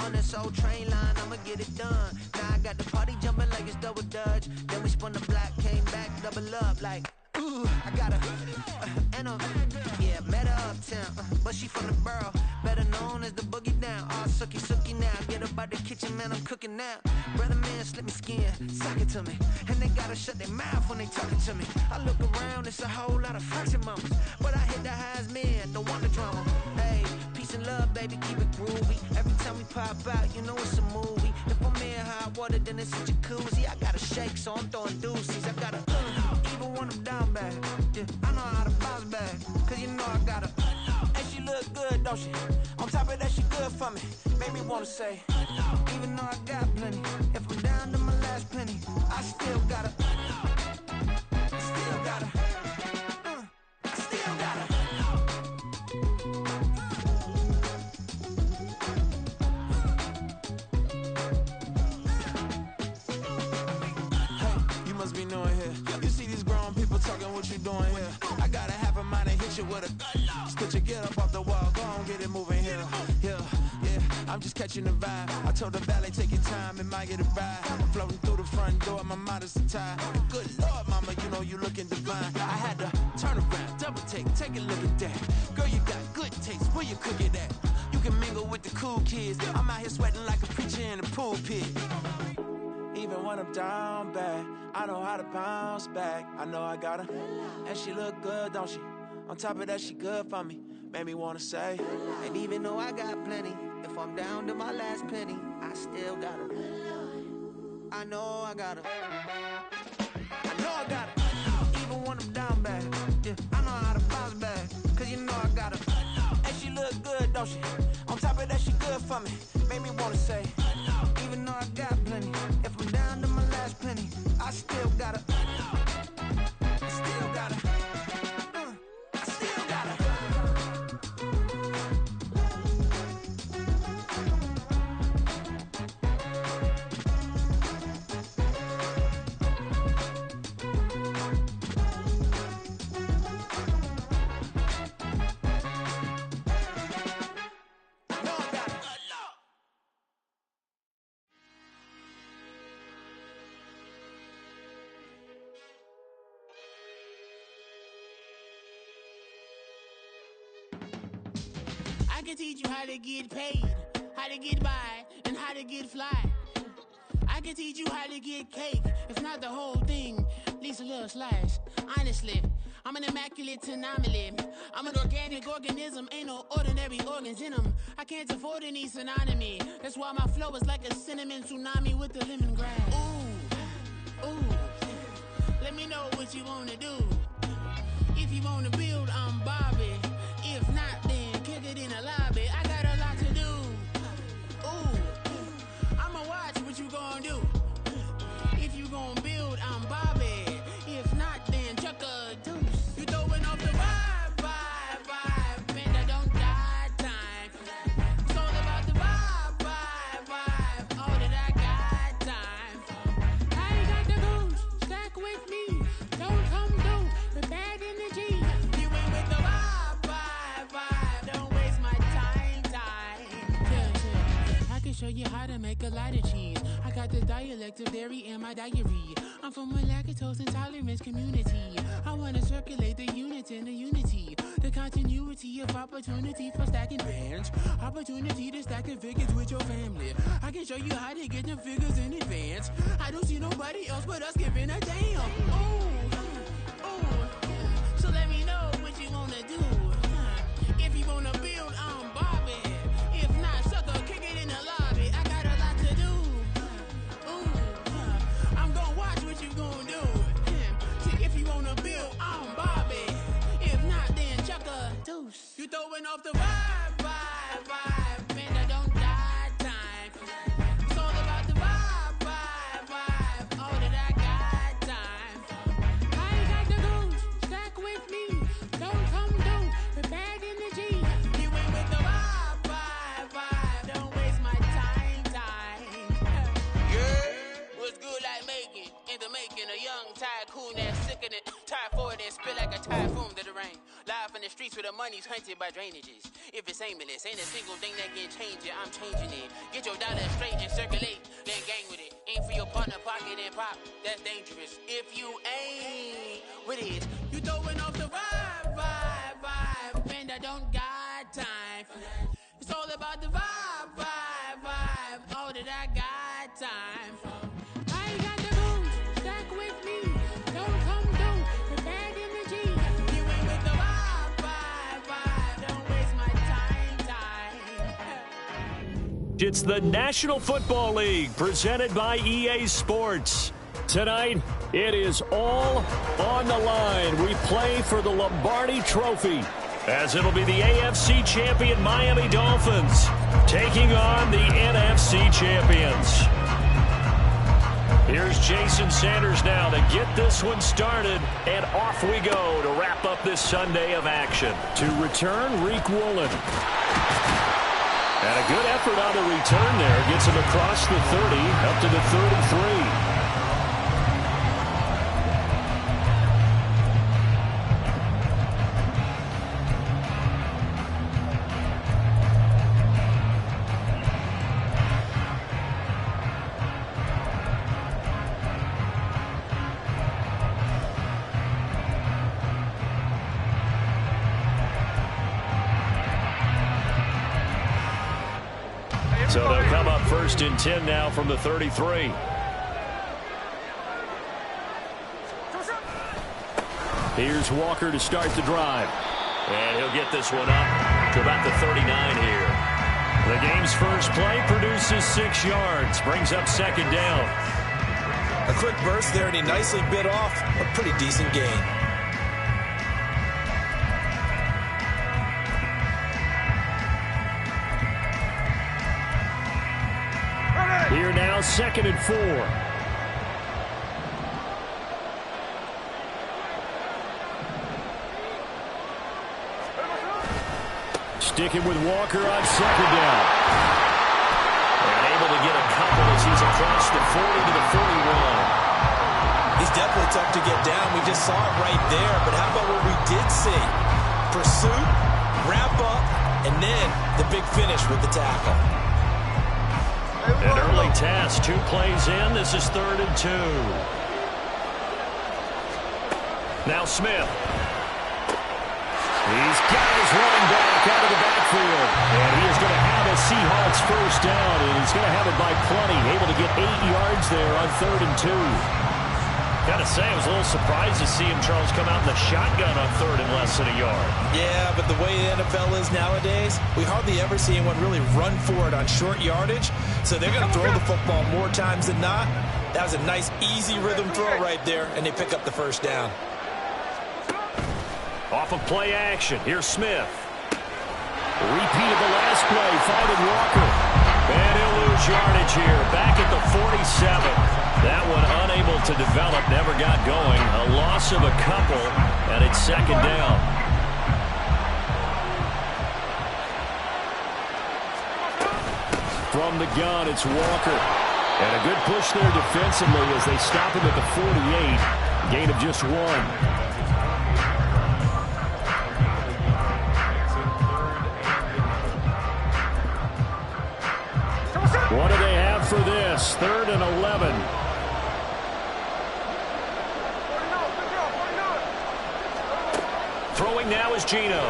on this old train line, I'ma get it done. Now I got the party jumping like it's double dutch. Then we spun the block, came back, double up like, ooh, I got her. And yeah, met her uptown, but she from the borough, better known as the boogie down. All sookie now, get up out the kitchen, man, I'm cooking now. Brother man, slip me skin, suck it to me. And they gotta shut their mouth when they talking to me. I look around, it's a whole lot of fraction mamas, but I hit the highs, man, don't want the drama. Hey, peace and love, baby, keep it groovy. Every time we pop out, you know it's a movie. If I'm in hot water, then it's a jacuzzi. I gotta shake, so I'm throwing deuces. I gotta, even when I'm down bad, yeah, I know how to bounce back, cause you know I gotta. And she look good, don't she? On top of that, she good for me. Made me wanna say, even though I got plenty, if I'm down to my last penny, I still gotta, still gotta, I still gotta. Hey, you must be new in here. You see these grown people talking, what you doing here? I gotta have a mind to hit you with a split you, get up off the wall, go on, get it moving here. Yeah, I'm just catching the vibe. I told the valet, take your time, it might get a ride. I'm floating through the front door, my mind is tied. Good Lord, mama, you know you looking divine. I had to turn around, double take a look at that. Girl, you got good taste, where you cook it at? You can mingle with the cool kids. I'm out here sweating like a preacher in a pulpit. Even when I'm down bad, I know how to bounce back. I know I got her, and she look good, don't she? On top of that, she good for me. Made me wanna say, and even though I got plenty, if I'm down to my last penny, I still got her. I know I got her. I know I got her. Even when I'm down bad, yeah, I know how to bounce back, cause you know I got her. And she look good, don't she? On top of that, she good for me. Made me wanna say, even though I got plenty, if I'm down to my last penny, I still got her. I still got her. I still got her. I can teach you how to get paid, how to get by, and how to get fly. I can teach you how to get cake, if not the whole thing, at least a little slice. Honestly, I'm an immaculate anomaly. I'm an organic organism, ain't no ordinary organs in them. I can't afford any synonymy. That's why my flow is like a cinnamon tsunami with the lemongrass. Ooh, ooh, let me know what you wanna do. If you wanna build, I'm Bobby. If not, then kick it in the lobby. I got a lot to do. Ooh, I'ma watch what you gon' do. If you gon' build, I'm Bobby. If not, then chuck a deuce. You throwing off the vibe, and I don't die time. It's all about the vibe, all that I got time. I got the goose, stack with me. Don't come through with bad energy. You ain't with the vibe, don't waste my time. Yeah. I can show you how to make a lot of cheese. I got the dialect of dairy in my diary. I'm from a lactose intolerance community. I wanna circulate the units in the unity, the continuity of opportunity for stacking bands, opportunity to stack the figures with your family. I can show you how to get them figures in advance. I don't see nobody else but us giving a damn. Ooh, so let me know what you wanna do. If you wanna build, I'm Bobby. If not, sucker, kick it in the lobby. I got a lot to do. I'm gonna watch what you gonna do. See, if you wanna build, I'm Bobby. If not, then chuck a deuce. You throwing off the vibe, and I don't die time. It's all about the vibe, all that I got time. I ain't got the goose, stack with me. Don't come through with bad energy. You ain't with the vibe, don't waste my time. Yeah, what's good like making, in the making, a young tycoon that's sick in it. Tie for it and spit like a typhoon to the rain. Live from the the streets where the money's hunted by drainages. If it's aimless, ain't a single thing that can change it, I'm changing it. Get your dollar straight and circulate, then gang with it. Aim for your partner, pocket and pop, that's dangerous. If you ain't with it, you throwing off the vibe. And I don't got time for that. It's all about the vibe. All that I got time for. I ain't got the booze, stack with me. Don't come through with bad energy. You ain't with the vibe. Don't waste my time. It's the National Football League presented by EA Sports. Tonight, it is all on the line. We play for the Lombardi Trophy, as it'll be the AFC champion Miami Dolphins taking on the NFC champions. Here's Jason Sanders now to get this one started, and off we go to wrap up this Sunday of action. To return, Reek Woolen. And a good effort on the return there. Gets him across the 30, up to the 33. So they'll come up 1st and 10 now from the 33. Here's Walker to start the drive. And he'll get this one up to about the 39 here. The game's first play produces 6 yards. Brings up 2nd down. A quick burst there, and he nicely bit off a pretty decent gain. Here now, 2nd and 4. Sticking with Walker on 2nd down. And able to get a couple as he's across the 40 to the 41. He's definitely tough to get down. We just saw it right there. But how about what we did see? Pursuit, wrap up, and then the big finish with the tackle. An early task, 2 plays in. This is 3rd and 2. Now Smith. He's got his running back out of the backfield. And he is going to have a Seahawks first down. And he's going to have it by plenty. Able to get 8 yards there on 3rd and 2. Got to say, I was a little surprised to see him, Charles, come out in the shotgun on 3rd and less than a yard. Yeah, but the way the NFL is nowadays, we hardly ever see anyone really run for it on short yardage. So they're going to throw the football more times than not. That was a nice, easy rhythm throw right there, and they pick up the first down. Off of play action, here's Smith. Repeat of the last play, finding Walker. And he'll lose yardage here, back at the 47. That one unable to develop, never got going. A loss of a couple, and it's 2nd down. From the gun, it's Walker. And a good push there defensively as they stop him at the 48. Gain of just 1. What do they have for this? 3rd and 11. Throwing now is Geno.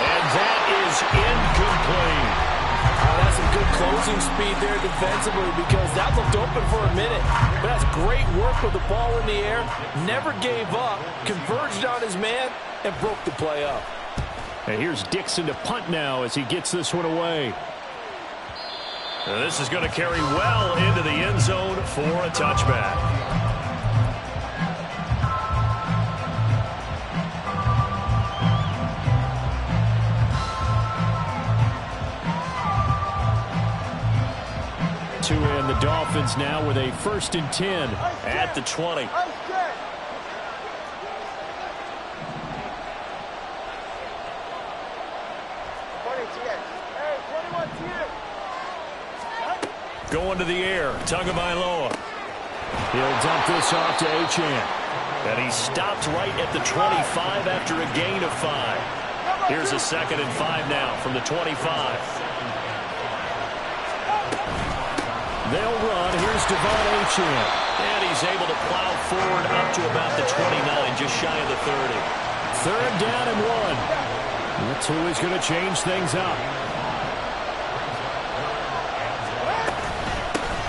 And that is incomplete. That's some good closing speed there defensively, because that looked open for a minute. But that's great work with the ball in the air. Never gave up, converged on his man, and broke the play up. And here's Dixon to punt now as he gets this one away. And this is going to carry well into the end zone for a touchback. And the Dolphins now with a 1st and 10 at the 20. Going to the air, Tagovailoa. He'll dump this off to Achane. And he stopped right at the 25 after a gain of 5. Here's a 2nd and 5 now from the 25. They'll run. Here's Devon Achane. And he's able to plow forward up to about the 29, just shy of the 30. 3rd down and 1. That's who is going to change things up.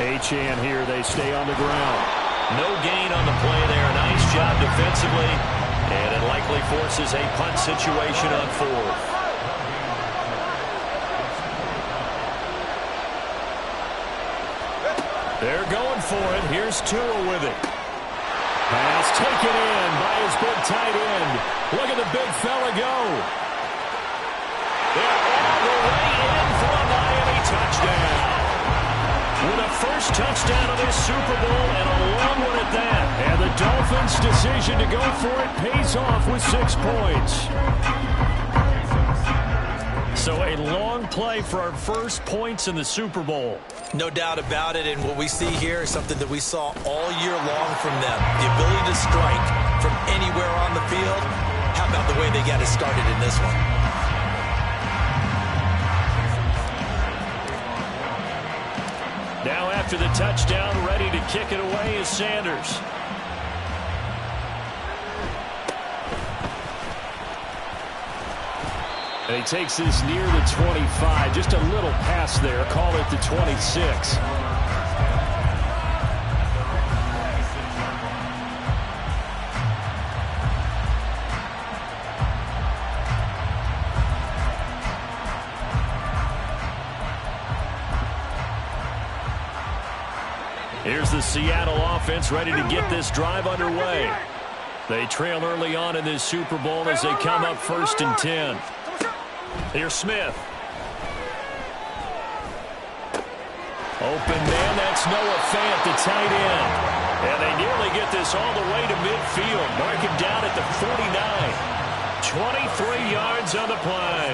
Achane here. They stay on the ground. No gain on the play there. Nice job defensively. And it likely forces a punt situation on 4th. They're going for it. Here's Tua with it. Pass taken in by his big tight end. Look at the big fella go. They're all the way in for a Miami touchdown. With a first touchdown of this Super Bowl and a long one at that. And the Dolphins' decision to go for it pays off with 6 points. So a long play for our first points in the Super Bowl. No doubt about it, and what we see here is something that we saw all year long from them. The ability to strike from anywhere on the field. How about the way they got it started in this one? Now after the touchdown, ready to kick it away is Sanders. And he takes this near the 25. Just a little pass there. Call it the 26. Here's the Seattle offense ready to get this drive underway. They trail early on in this Super Bowl as they come up 1st and 10. Here's Smith. Open man, that's Noah Fant, the tight end. And they nearly get this all the way to midfield. Mark him down at the 49. 23 yards on the play.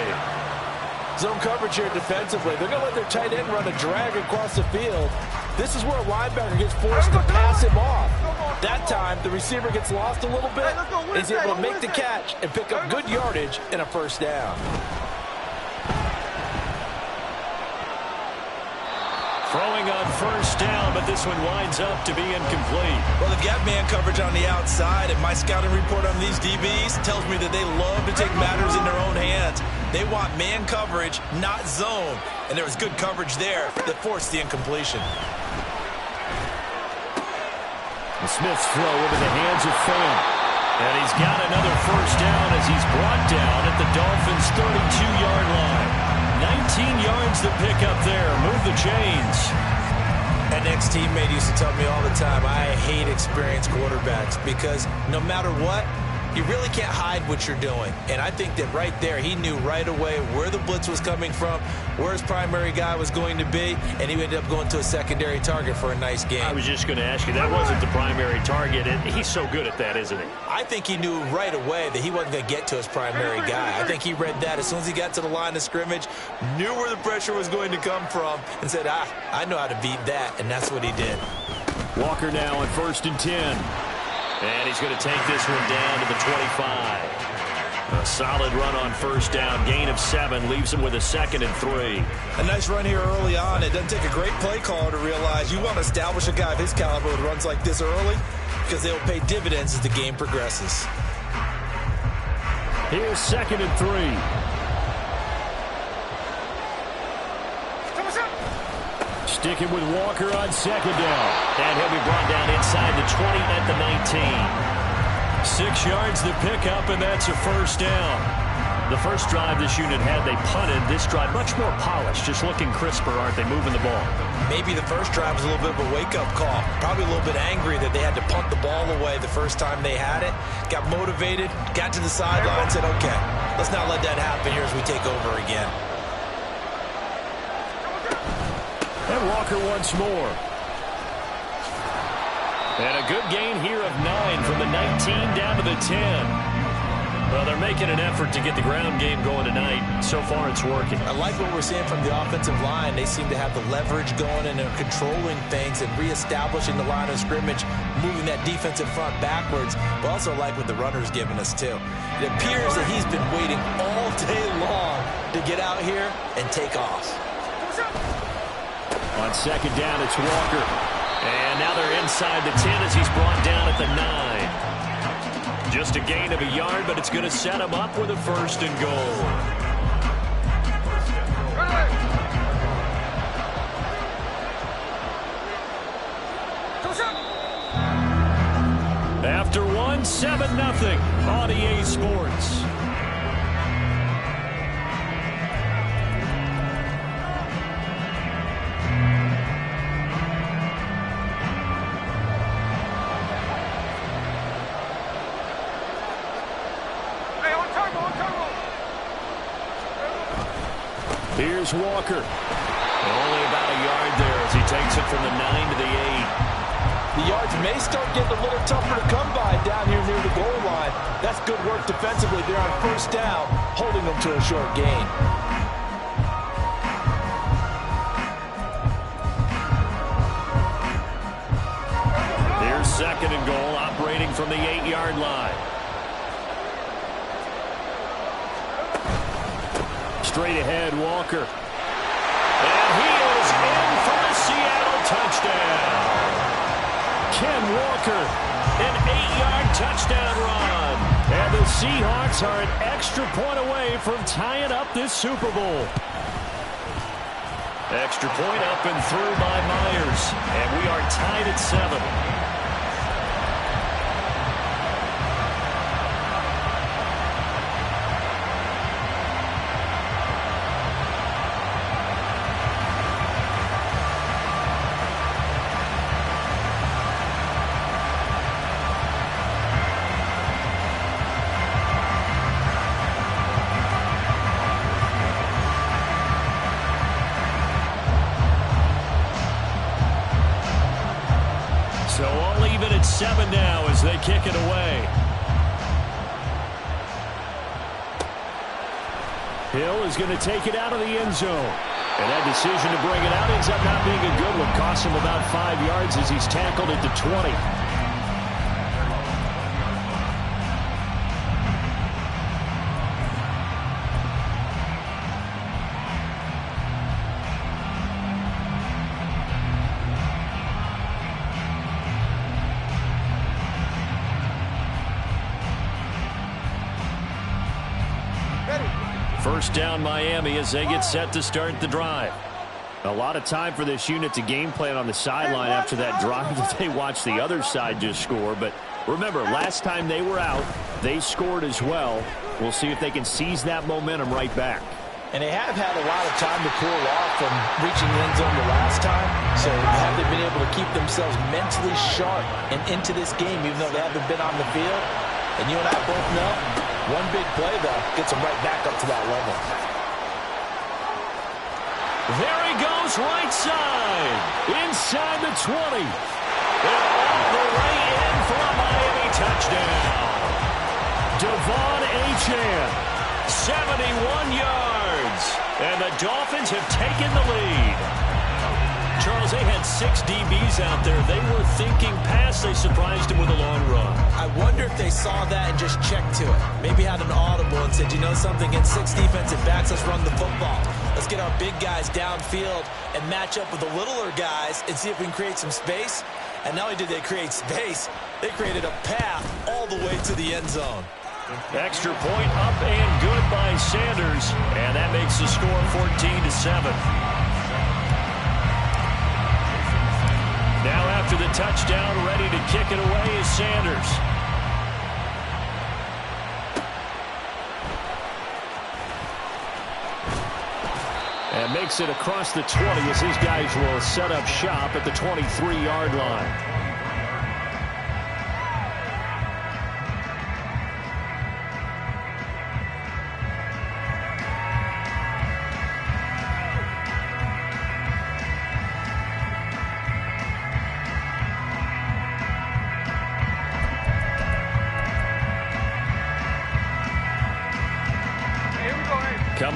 Zone coverage here defensively. They're going to let their tight end run a drag across the field. This is where a linebacker gets forced to pass him off. That time, the receiver gets lost a little bit. Is able to make the catch and pick up good yardage and a first down. Throwing on first down, but this one winds up to be incomplete. Well, they've got man coverage on the outside, and my scouting report on these DBs tells me that they love to take matters in their own hands. They want man coverage, not zone. And there was good coverage there that forced the incompletion. And Smith's throw into the hands of Fant. And he's got another first down as he's brought down at the Dolphins' 32-yard line. 19 yards to pick up there. Move the chains. An ex-teammate used to tell me all the time, I hate experienced quarterbacks because no matter what, you really can't hide what you're doing. And I think that right there, he knew right away where the blitz was coming from, where his primary guy was going to be, and he ended up going to a secondary target for a nice game. I was just going to ask you, that wasn't the primary target. He's so good at that, isn't he? I think he knew right away that he wasn't going to get to his primary guy. I think he read that as soon as he got to the line of scrimmage, knew where the pressure was going to come from, and said, I know how to beat that, and that's what he did. Walker now on 1st and 10. And he's going to take this one down to the 25. A solid run on first down. Gain of 7 leaves him with a 2nd and 3. A nice run here early on. It doesn't take a great play caller to realize you want to establish a guy of his caliber with runs like this early because they'll pay dividends as the game progresses. Here's 2nd and 3. Sticking with Walker on 2nd down. And he'll be brought down inside the 20 at the 19. 6 yards to pick up, and that's a first down. The first drive this unit had, they punted. This drive, much more polished, just looking crisper, aren't they, moving the ball? Maybe the first drive was a little bit of a wake-up call. Probably a little bit angry that they had to punt the ball away the first time they had it. Got motivated, got to the sideline, said, okay, let's not let that happen here as we take over again. And Walker once more. And a good gain here of 9 from the 19 down to the 10. Well, they're making an effort to get the ground game going tonight. So far, it's working. I like what we're seeing from the offensive line. They seem to have the leverage going, and they're controlling things and reestablishing the line of scrimmage, moving that defensive front backwards. But also like what the runner's giving us, too. It appears that he's been waiting all day long to get out here and take off. On second down, it's Walker. And now they're inside the 10 as he's brought down at the 9. Just a gain of a yard, but it's going to set him up with a first and goal. After one, 7-0 on EA Sports. Here's Walker. Only about a yard there as he takes it from the 9 to the 8. The yards may start getting a little tougher to come by down here near the goal line. That's good work defensively. They're on first down, holding them to a short gain. Here's second and goal, operating from the 8-yard line. Straight ahead, Walker. And he is in for a Seattle touchdown. Ken Walker, an 8-yard touchdown run. And the Seahawks are an extra point away from tying up this Super Bowl. Extra point up and through by Myers. And we are tied at 7. So all even at 7 now as they kick it away. Hill is going to take it out of the end zone. And that decision to bring it out ends up not being a good one. Costs him about 5 yards as he's tackled at the 20. First down Miami as they get set to start the drive. A lot of time for this unit to game plan on the sideline after that drive that they watched the other side just score. But remember, last time they were out, they scored as well. We'll see if they can seize that momentum right back. And they have had a lot of time to cool off from reaching the end zone the last time. So have they been able to keep themselves mentally sharp and into this game even though they haven't been on the field? And you and I both know, one big play, though, gets them right back up to that level. There he goes, right side. Inside the 20. And all the way in for a Miami touchdown. Devon Achane, 71 yards. And the Dolphins have taken the lead. Charles, they had 6 DBs out there. They were thinking pass. They surprised him with a long run. I wonder if they saw that and just checked to it. Maybe had an audible and said, you know something, against 6 defensive backs, let's run the football. Let's get our big guys downfield and match up with the littler guys and see if we can create some space. And not only did they create space, they created a path all the way to the end zone. Extra point up and good by Sanders. And that makes the score 14-7. Now after the touchdown, ready to kick it away is Sanders. And makes it across the 20 as his guys will set up shop at the 23-yard line.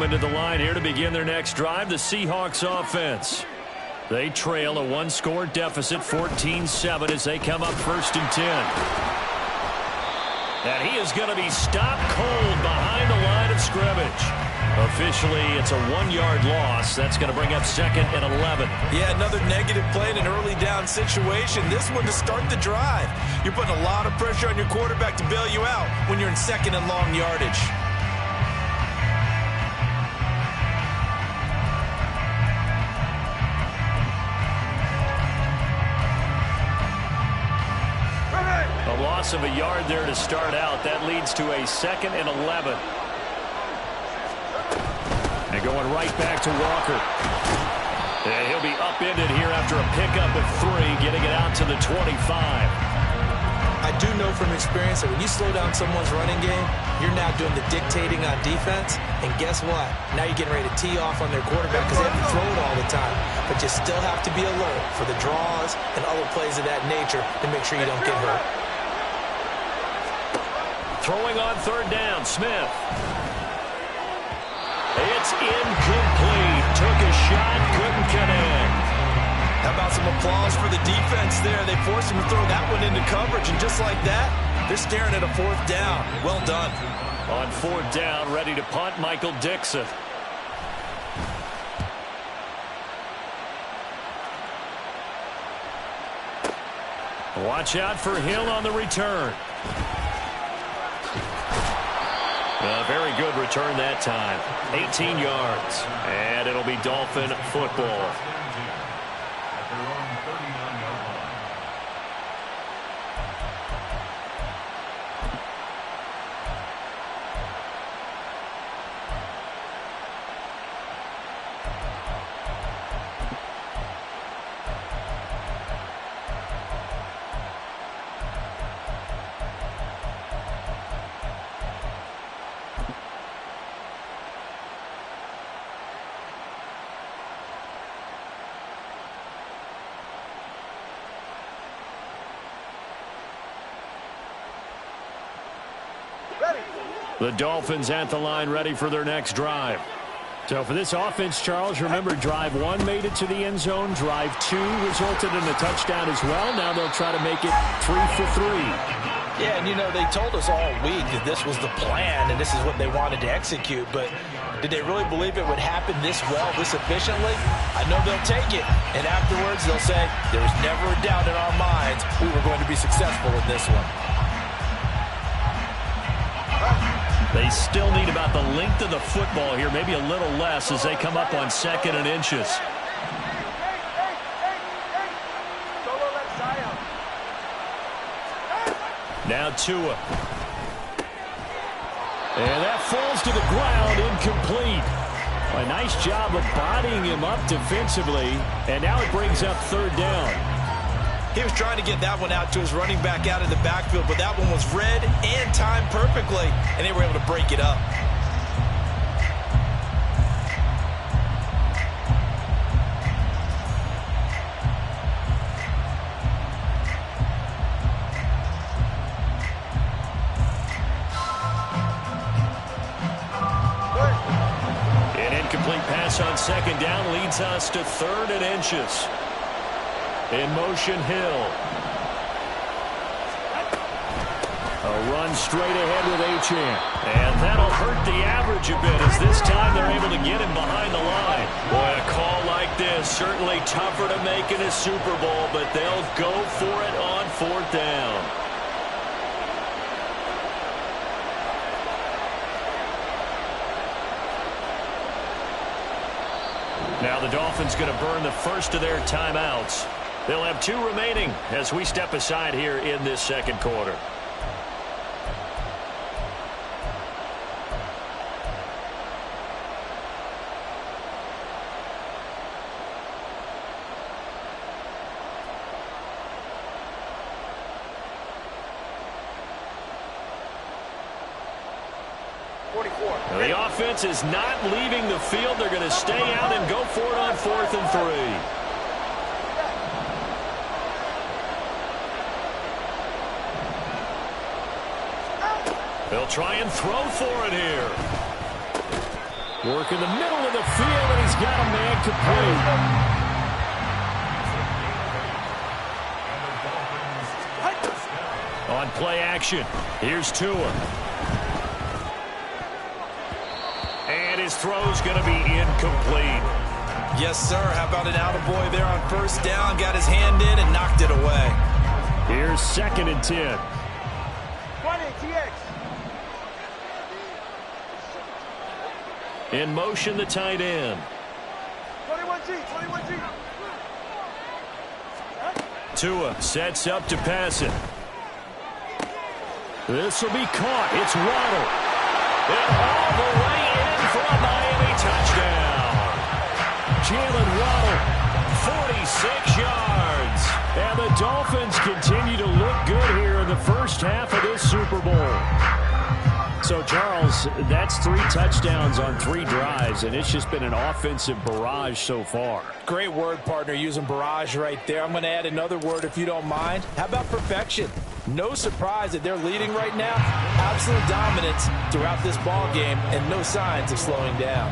Coming to the line here to begin their next drive, the Seahawks offense. They trail a one-score deficit, 14-7, as they come up 1st and 10. And he is going to be stopped cold behind the line of scrimmage. Officially, it's a 1-yard loss. That's going to bring up 2nd and 11. Yeah, another negative play in an early down situation. This one to start the drive. You're putting a lot of pressure on your quarterback to bail you out when you're in 2nd and long yardage. A loss of a yard there to start out. That leads to a 2nd and 11. And going right back to Walker. And he'll be upended here after a pickup of 3, getting it out to the 25. I do know from experience that when you slow down someone's running game, you're now doing the dictating on defense. And guess what? Now you're getting ready to tee off on their quarterback because they have to throw it all the time. But you still have to be alert for the draws and other plays of that nature to make sure you don't get hurt. Throwing on 3rd down, Smith. It's incomplete. Took a shot, couldn't connect. How about some applause for the defense there? They forced him to throw that one into coverage, and just like that, they're staring at a 4th down. Well done. On 4th down, ready to punt, Michael Dixon. Watch out for Hill on the return. A very good return that time. 18 yards. And it'll be Dolphin football. The Dolphins at the line, ready for their next drive. So for this offense, Charles, remember drive 1 made it to the end zone. Drive 2 resulted in a touchdown as well. Now they'll try to make it 3 for 3. Yeah, and you know, they told us all week that this was the plan and this is what they wanted to execute. But did they really believe it would happen this well, this efficiently? I know they'll take it. And afterwards, they'll say, there was never a doubt in our minds we were going to be successful in this one. They still need about the length of the football here, maybe a little less as they come up on 2nd and inches. Now Tua. And that falls to the ground, incomplete. A nice job of bodying him up defensively, and now it brings up 3rd down. He was trying to get that one out to his running back out in the backfield, but that one was read and timed perfectly, and they were able to break it up. An incomplete pass on 2nd down leads us to 3rd and inches. In motion, Hill. A run straight ahead with Achane. And that'll hurt the average a bit as this time they're able to get him behind the line. Boy, a call like this, certainly tougher to make in a Super Bowl, but they'll go for it on 4th down. Now the Dolphins going to burn the first of their timeouts. They'll have 2 remaining as we step aside here in this 2nd quarter. The offense is not leaving the field. They're going to stay out and go for it on 4th and 3. They'll try and throw for it here. Work in the middle of the field, and he's got a man complete. On play action, here's Tua. And his throw's going to be incomplete. Yes, sir. How about an attaboy there on first down? Got his hand in and knocked it away. Here's 2nd and 10. 20, TX. In motion, the tight end. 21G. Tua sets up to pass it. This will be caught. It's Waddle. And all the way in for a Miami touchdown. Jalen Waddle, 46 yards. And the Dolphins continue to look good here in the first half of this Super Bowl. So, Charles, that's 3 touchdowns on 3 drives, and it's just been an offensive barrage so far. Great word, partner, using barrage right there. I'm going to add another word if you don't mind. How about perfection? No surprise that they're leading right now. Absolute dominance throughout this ball game and no signs of slowing down.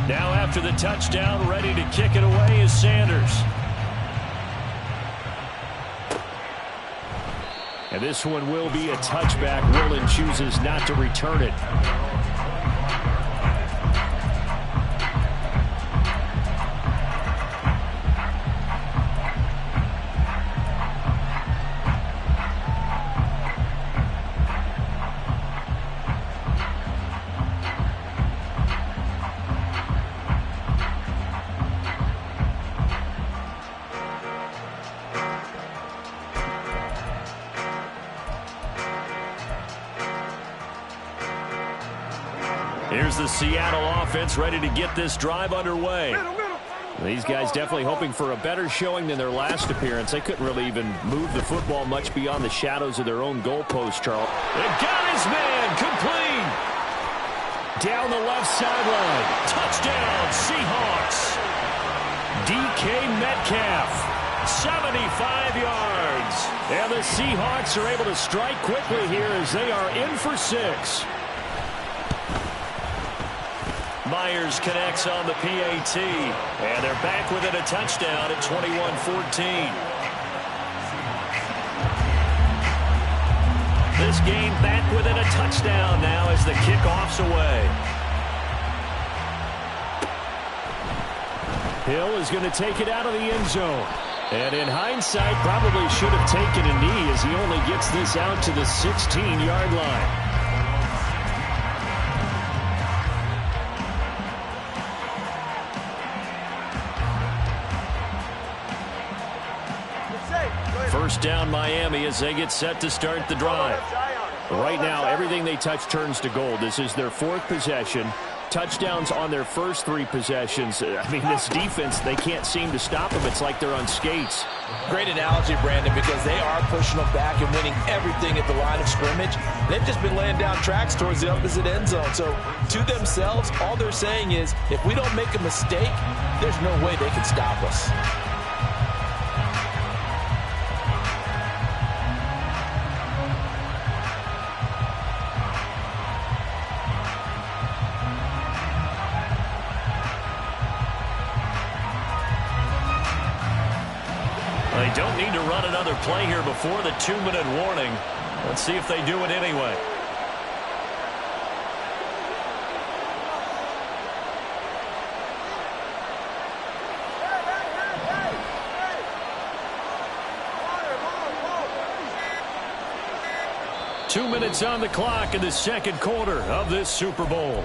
Now after the touchdown, ready to kick it away is Sanders. And this one will be a touchback. Woolen chooses not to return it. Here's the Seattle offense ready to get this drive underway. These guys definitely hoping for a better showing than their last appearance. They couldn't really even move the football much beyond the shadows of their own goalpost, Charles. They got his man complete. Down the left sideline. Touchdown, Seahawks. DK Metcalf, 75 yards. And the Seahawks are able to strike quickly here as they are in for 6. Myers connects on the PAT, and they're back within a touchdown at 21-14. This game back within a touchdown now as the kickoff's away. Hill is going to take it out of the end zone. And in hindsight, probably should have taken a knee as he only gets this out to the 16-yard line. First down Miami as they get set to start the drive. Right now, everything they touch turns to gold. This is their 4th possession. Touchdowns on their first 3 possessions. I mean, this defense, they can't seem to stop them. It's like they're on skates. Great analogy, Brandon, because they are pushing them back and winning everything at the line of scrimmage. They've just been laying down tracks towards the opposite end zone. So, to themselves, all they're saying is, if we don't make a mistake, there's no way they can stop us. They don't need to run another play here before the 2-minute warning. Let's see if they do it anyway. Two minutes on the clock in the second quarter of this Super Bowl.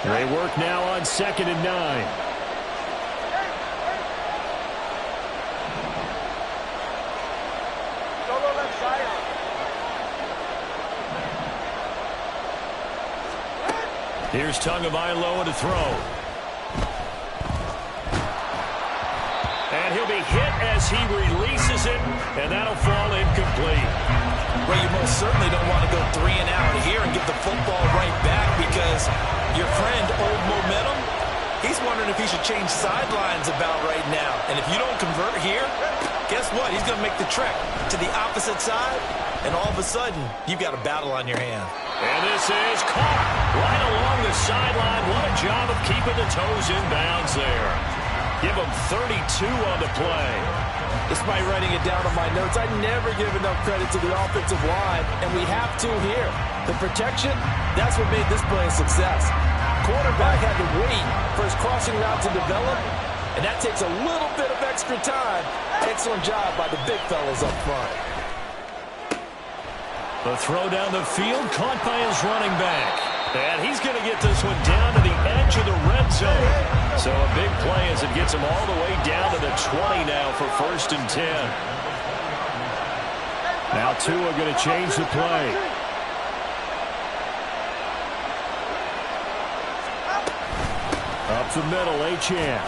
They work now on 2nd and 9. Here's Tagovailoa to throw. And he'll be hit as he releases it, and that'll fall incomplete. where you most certainly don't want to go 3 and out here and give the football right back because your friend, old momentum, he's wondering if he should change sidelines about right now. And if you don't convert here, guess what? He's going to make the trek to the opposite side, and all of a sudden, you've got a battle on your hands. And this is caught right along the sideline. What a job of keeping the toes in bounds there. Give him 32 on the play. Despite writing it down on my notes, I never give enough credit to the offensive line, and we have to here. The protection, that's what made this play a success. Quarterback had to wait for his crossing route to develop, and that takes a little bit of extra time. Excellent job by the big fellas up front. The throw down the field, caught by his running back. And he's going to get this one down to the edge of the red zone. So a big play as it gets him all the way down to the 20 now for 1st and 10. Now Tua going to change the play. Up the middle, Achane.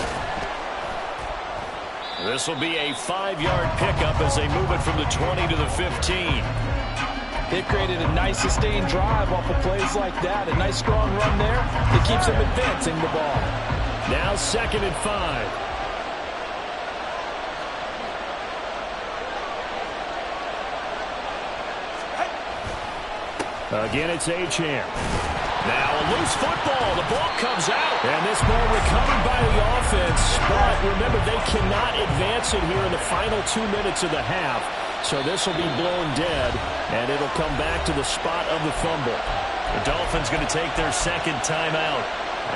This will be a 5-yard pickup as they move it from the 20 to the 15. They've created a nice sustained drive off of plays like that. A nice strong run there that keeps them advancing the ball. Now 2nd and 5. Again, it's Achane. Now a loose football. The ball comes out. And this ball recovered by the offense. But remember, they cannot advance it here in the final 2 minutes of the half. So this will be blown dead, and it'll come back to the spot of the fumble. The Dolphins going to take their 2nd timeout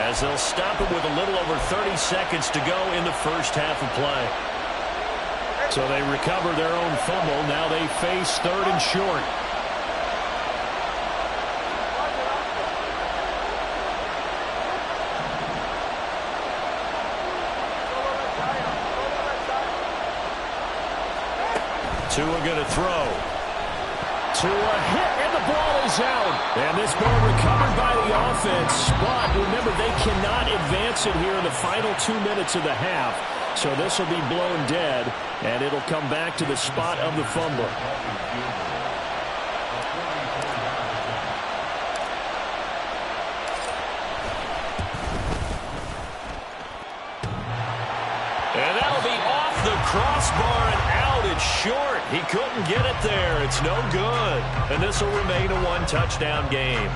as they'll stop it with a little over 30 seconds to go in the first half of play. So they recover their own fumble. Now they face 3rd and short. Tua going to throw. Tua hit, and the ball is out. And this ball recovered by the offense. But remember, they cannot advance it here in the final 2 minutes of the half. So this will be blown dead, and it'll come back to the spot of the fumble. And that'll be off the crossbar and out. It's short. He couldn't get it there. It's no good. And this will remain a 1-touchdown game.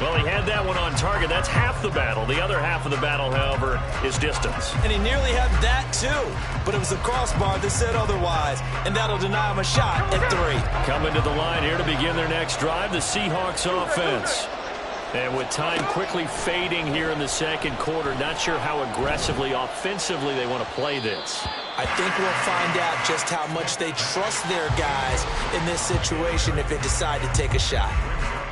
Well, he had that one on target. That's half the battle. The other half of the battle, however, is distance. And he nearly had that, too. But it was the crossbar that said otherwise. And that'll deny him a shot at 3. Coming to the line here to begin their next drive, the Seahawks offense. And with time quickly fading here in the 2nd quarter, not sure how aggressively, offensively they want to play this. I think we'll find out just how much they trust their guys in this situation if they decide to take a shot.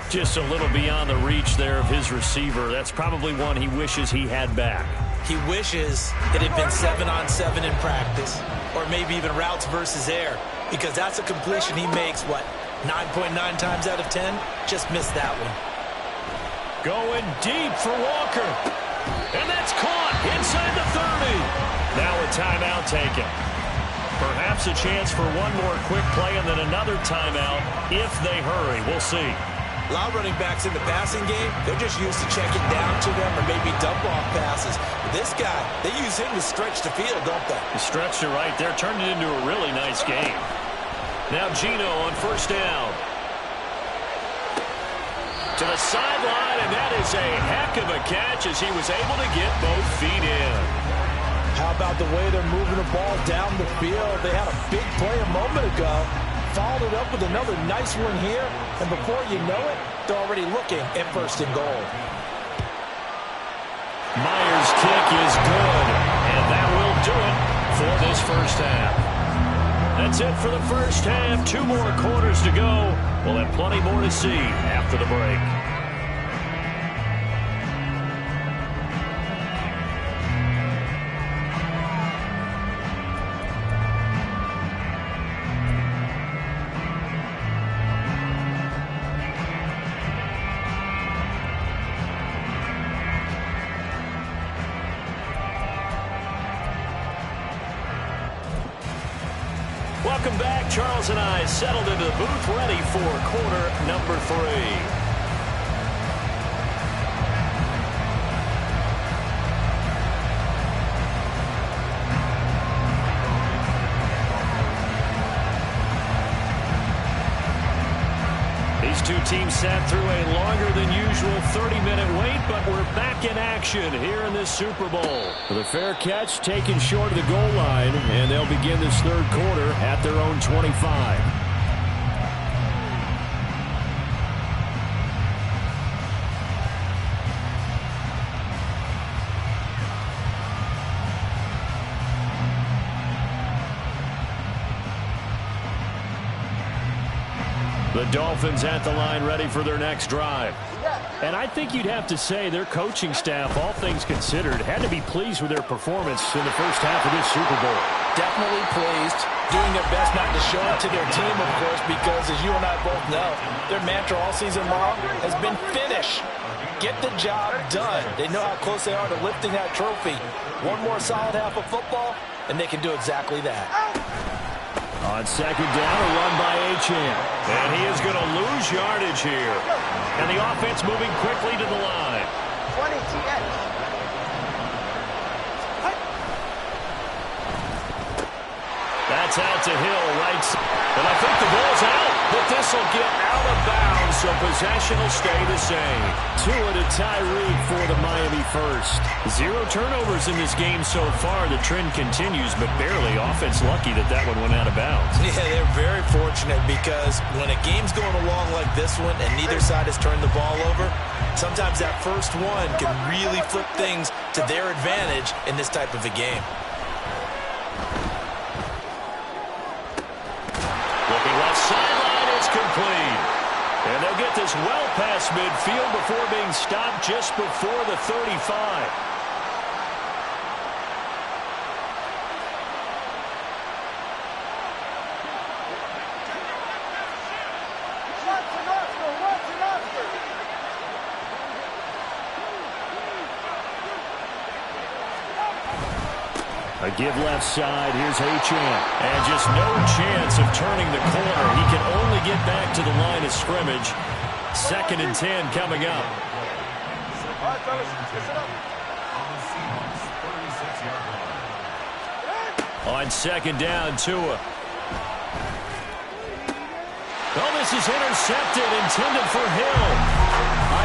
Just a little beyond the reach there of his receiver. That's probably one he wishes he had back. He wishes it had been 7-on-7 in practice, or maybe even routes versus air, because that's a completion he makes, 9.9 times out of 10? Just missed that one. Going deep for Walker. And that's caught inside the 30. Now a timeout taken. Perhaps a chance for one more quick play and then another timeout if they hurry. We'll see. A lot of running backs in the passing game, they're just used to checking down to them or maybe dump-off passes. But this guy, they use him to stretch the field, don't they? He stretched it right there, turned it into a really nice game. Now Geno on 1st down. To the sideline, and that is a heck of a catch as he was able to get both feet in. How about the way they're moving the ball down the field? They had a big play a moment ago. Followed it up with another nice one here. And before you know it, they're already looking at 1st and goal. Myers' kick is good. And that will do it for this first half. That's it for the first half. 2 more quarters to go. We'll have plenty more to see after the break. Welcome back. Charles and I settled into the booth, ready for quarter number 3. These two teams sat through a longer than usual 30-minute wait, but we're back in action here in this Super Bowl. The fair catch taken short of the goal line, and they'll begin this third quarter at their own 25. The Dolphins at the line, ready for their next drive. And I think you'd have to say their coaching staff, all things considered, had to be pleased with their performance in the first half of this Super Bowl. Definitely pleased. Doing their best not to show it to their team, of course, because as you and I both know, their mantra all season long has been finish. Get the job done. They know how close they are to lifting that trophy. One more solid half of football, and they can do exactly that. On second down, a run by Achane. And he is going to lose yardage here. And the offense moving quickly to the line. 20 TX. That's out to Hill, right side. And I think the ball's out, but this will get out of bounds, so possession will stay the same. Tua to Tyreek for the Miami first. 0 turnovers in this game so far. The trend continues, but barely. Offense lucky that that one went out of bounds. Yeah, they're very fortunate because when a game's going along like this one and neither side has turned the ball over, sometimes that first one can really flip things to their advantage in this type of a game. Looking left sideline, it's complete. And they'll get this well past midfield before being stopped just before the 35. A give left side. Here's Achane. And just no chance of turning the corner. He can only get back to the line of scrimmage. 2nd and 10 coming up. On second down, Tua. Oh, this is intercepted, intended for Hill.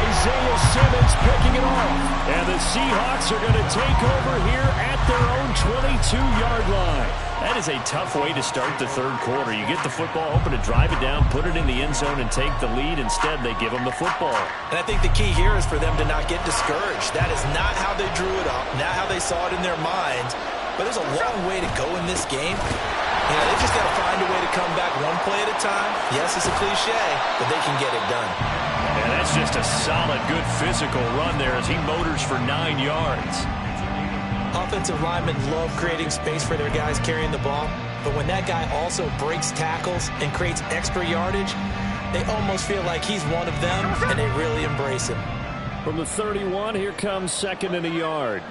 Isaiah Simmons picking it off. And the Seahawks are going to take over here at their own 22-yard line. That is a tough way to start the third quarter. You get the football, hoping to drive it down, put it in the end zone, and take the lead. Instead, they give them the football. And I think the key here is for them to not get discouraged. That is not how they drew it up, not how they saw it in their minds. But there's a long way to go in this game. You know, they just got to find a way to come back one play at a time. Yes, it's a cliche, but they can get it done. And that's just a solid, good physical run there as he motors for 9 yards. Offensive linemen love creating space for their guys carrying the ball, but when that guy also breaks tackles and creates extra yardage, they almost feel like he's one of them, and they really embrace him. From the 31, here comes 2nd and a yard.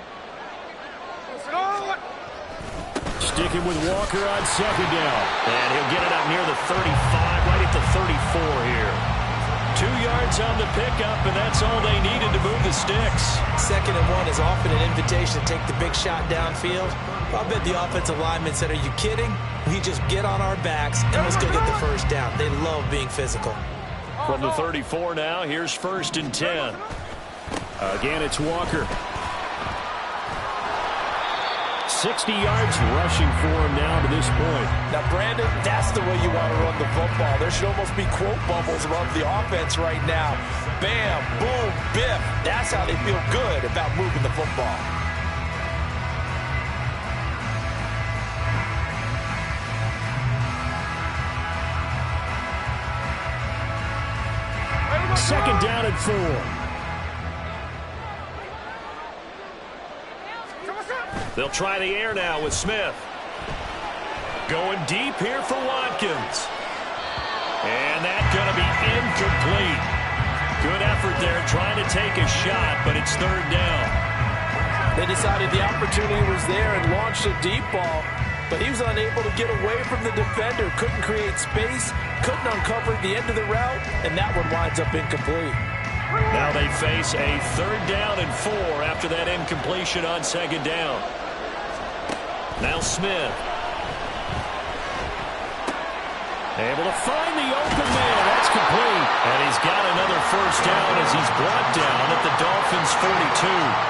Sticking with Walker on second down. And he'll get it up near the 35, right at the 34 here. 2 yards on the pickup, and that's all they needed to move the sticks. 2nd and 1 is often an invitation to take the big shot downfield. I bet the offensive lineman said, are you kidding? We just get on our backs and let's go get the first down. They love being physical. From the 34 now, here's 1st and 10. Again, it's Walker. 60 yards rushing for him now to this point. Now, Brandon, that's the way you want to run the football. There should almost be quote bubbles above the offense right now. Bam, boom, biff. That's how they feel good about moving the football. Second down and 4. They'll try the air now with Smith. Going deep here for Watkins. And that's going to be incomplete. Good effort there trying to take a shot, but it's 3rd down. They decided the opportunity was there and launched a deep ball. but he was unable to get away from the defender, couldn't create space, couldn't uncover the end of the route, and that one winds up incomplete. Now they face a 3rd down and 4 after that incompletion on 2nd down. Now Smith. Able to find the open man. That's complete. And he's got another 1st down as he's brought down at the Dolphins' 42.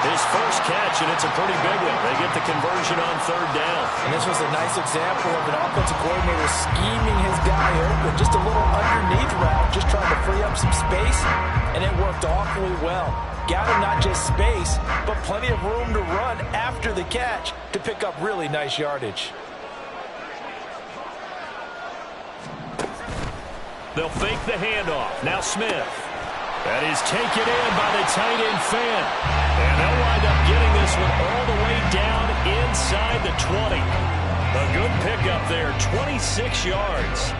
His first catch, and it's a pretty big one. They get the conversion on 3rd down. And this was a nice example of an offensive coordinator scheming his guy open. Just a little underneath route, just trying to free up some space, and it worked awfully well. Got him not just space, but plenty of room to run after the catch to pick up really nice yardage. They'll fake the handoff. Now Smith. That is taken in by the tight end Fan. And they'll wind up getting this one all the way down inside the 20. A good pickup there, 26 yards.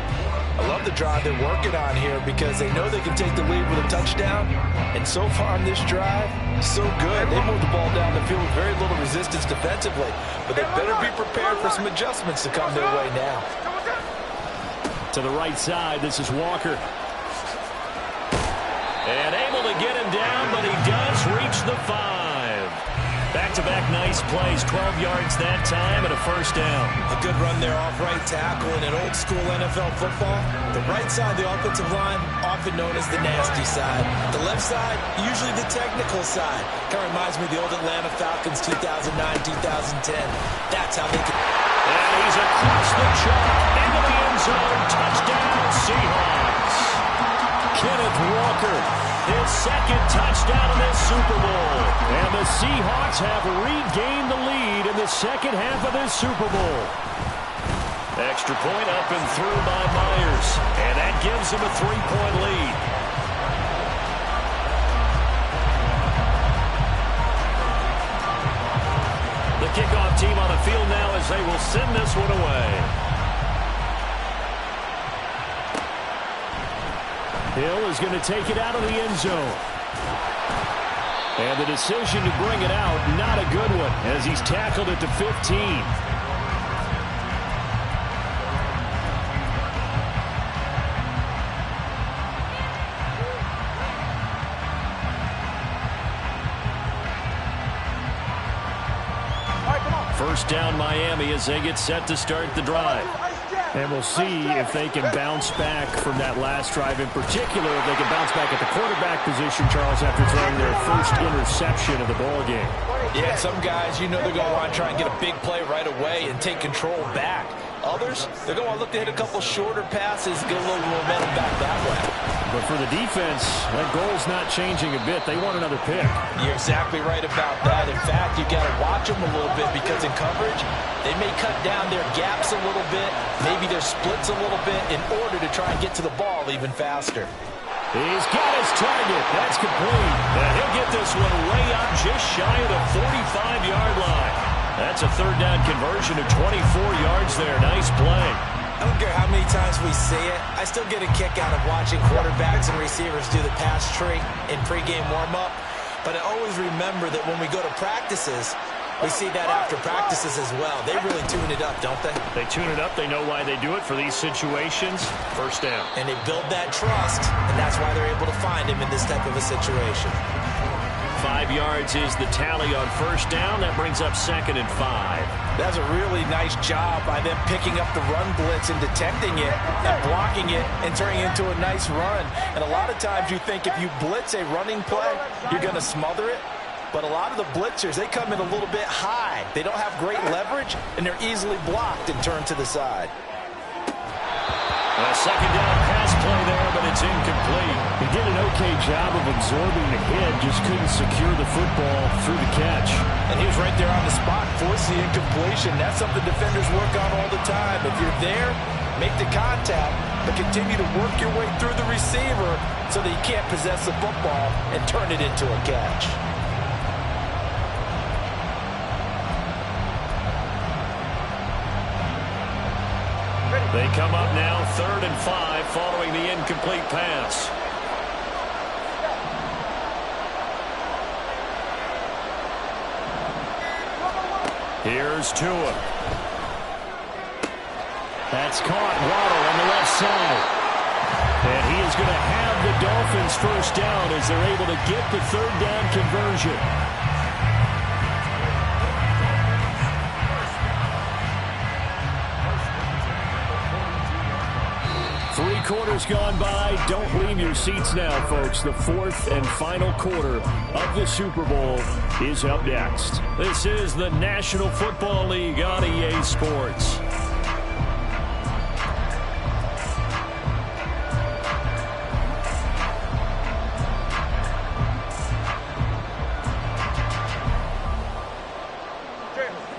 I love the drive they're working on here because they know they can take the lead with a touchdown. And so far on this drive, so good. They moved the ball down the field with very little resistance defensively. But they better be prepared for some adjustments to come their way now. To the right side, this is Walker. And able to get him down, but he does reach the 5. Back-to-back nice plays, 12 yards that time and a 1st down. A good run there off right tackle in an old-school NFL football. The right side of the offensive line, often known as the nasty side. The left side, usually the technical side. Kind of reminds me of the old Atlanta Falcons 2009-2010. That's how they can... And he's across the chalk, into the end zone, touchdown Seahawks. Kenneth Walker, his 2nd touchdown in this Super Bowl. And the Seahawks have regained the lead in the 2nd half of this Super Bowl. Extra point up and through by Myers. And that gives him a 3-point lead. The kickoff team on the field now as they will send this one away. Hill is going to take it out of the end zone. And the decision to bring it out, not a good one, as he's tackled at the 15. First down Miami as they get set to start the drive. And we'll see if they can bounce back from that last drive in particular, if they can bounce back at the quarterback position, Charles, after throwing their first interception of the ball game. Yeah, some guys, you know they're going to want to try and get a big play right away and take control back. Others, they're going to look to hit a couple shorter passes, get a little momentum back that way. But for the defense, that goal's not changing a bit. They want another pick. You're exactly right about that. In fact, you've got to watch them a little bit because in coverage, they may cut down their gaps a little bit, maybe their splits a little bit in order to try and get to the ball even faster. He's got his target. That's complete. And he'll get this one way up just shy of the 45-yard line. That's a 3rd down conversion of 24 yards there. Nice play. I don't care how many times we see it. I still get a kick out of watching quarterbacks and receivers do the pass tree in pregame warm-up. But I always remember that when we go to practices, we see that after practices as well. They really tune it up, don't they? They tune it up. They know why they do it for these situations. First down. And they build that trust, and that's why they're able to find him in this type of a situation. 5 yards is the tally on first down. That brings up 2nd and 5. That's a really nice job by them picking up the run blitz and detecting it and blocking it and turning it into a nice run. And a lot of times you think if you blitz a running play, you're going to smother it. But a lot of the blitzers, they come in a little bit high. They don't have great leverage, and they're easily blocked and turned to the side. A 2nd down pass play there, but it's incomplete. He did an okay job of absorbing the hit, just couldn't secure the football through the catch. And he was right there on the spot, forced the incompletion. That's something defenders work on all the time. If you're there, make the contact, but continue to work your way through the receiver so that you can't possess the football and turn it into a catch. They come up now 3rd and 5 following the incomplete pass. Here's Tua. That's caught. Waddle on the left side. And he is going to have the Dolphins first down as they're able to get the third down conversion. 3 quarters gone by. Don't leave your seats now, folks. The fourth and final quarter of the Super Bowl is up next. This is the National Football League on EA Sports.